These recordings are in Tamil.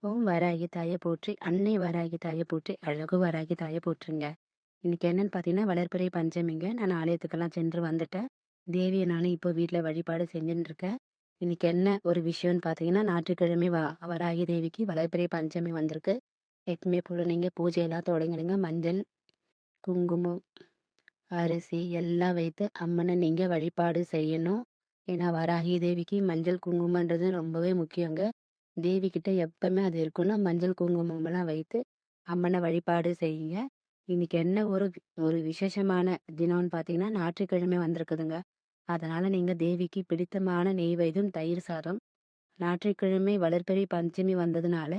ஓம் வராகி தாய போற்றி, அன்னை வராகி தாய போற்றி, அழகு வராகி தாய போற்றுங்க. இன்னைக்கு என்னன்னு பார்த்தீங்கன்னா, வளர்பிறை பஞ்சமிங்க. நான் ஆலயத்துக்கெல்லாம் சென்று வந்துட்டேன். தேவிய நானும் இப்போ வீட்ல வழிபாடு செஞ்சுன்னு இருக்கேன். இன்னைக்கு என்ன ஒரு விஷயம்னு பார்த்தீங்கன்னா, ஞாயிற்றுக்கிழமை வராகி தேவிக்கு வளர்பிறை பஞ்சமி வந்திருக்கு. எப்பவுமே போல நீங்க பூஜையெல்லாம் தொடங்கிடுங்க. மஞ்சள், குங்குமம், அரிசி எல்லாம் வைத்து அம்மனை நீங்க வழிபாடு செய்யணும். ஏன்னா வராகி தேவிக்கு மஞ்சள் குங்குமன்றது ரொம்பவே முக்கியங்க. தேவி கிட்ட எப்பவுமே அது இருக்குன்னா மஞ்சள் குங்குமம்லாம் வைத்து அம்மனை வழிபாடு செய்யுங்க. இன்னைக்கு என்ன ஒரு விசேஷமான தினம்னு பார்த்தீங்கன்னா, ஞாயிற்றுக்கிழமை வந்திருக்குதுங்க. அதனால நீங்க தேவிக்கு பிடித்தமான நெய்வேத்தியம் தயிர் சாதம். ஞாயிற்றுக்கிழமை வளர்பிறை பஞ்சமி வந்ததுனால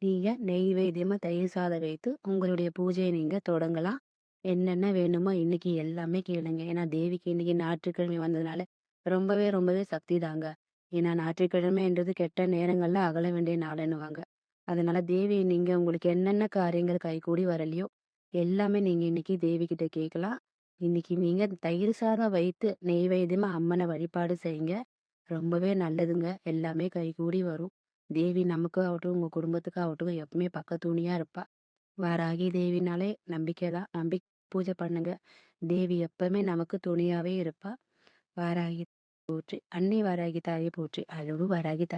நீங்க நெய்வேத்தியமா தயிர் சாதம் வைத்து உங்களுடைய பூஜையை நீங்க தொடங்கலாம். என்னென்ன வேணுமோ இன்னைக்கு எல்லாமே கேளுங்க. ஏன்னா தேவிக்கு இன்னைக்கு ஞாயிற்றுக்கிழமை வந்ததுனால ரொம்பவே ரொம்பவே சக்தி தாங்க. ஏன்னா ஞாயிற்றுக்கிழமைன்றது கெட்ட நேரங்கள்ல அகல வேண்டிய நாளுன்னுவாங்க. அதனால தேவி நீங்க உங்களுக்கு என்னென்ன காரியங்கள் கைகூடி வரலையோ எல்லாமே நீங்க இன்னைக்கு தேவி கிட்ட கேட்கலாம். இன்னைக்கு நீங்க தயிர் சாதம் வைத்து நெய்வேத்தியமா அம்மனை வழிபாடு செய்யுங்க. ரொம்பவே நல்லதுங்க. எல்லாமே கைகூடி வரும். தேவி நமக்கு ஆகட்டும், உங்க குடும்பத்துக்கு ஆகட்டும் எப்பவுமே பக்கத்துணையா இருப்பா. வாராகி தேவினாலே நம்பிக்கை தான். பூஜை பண்ணுங்க. தேவி எப்பவுமே நமக்கு துணையாவே இருப்பா. வாராகி போற்றி, அன்னை வாராகி தாயை போற்றி, அழகு வாராகி தாய்.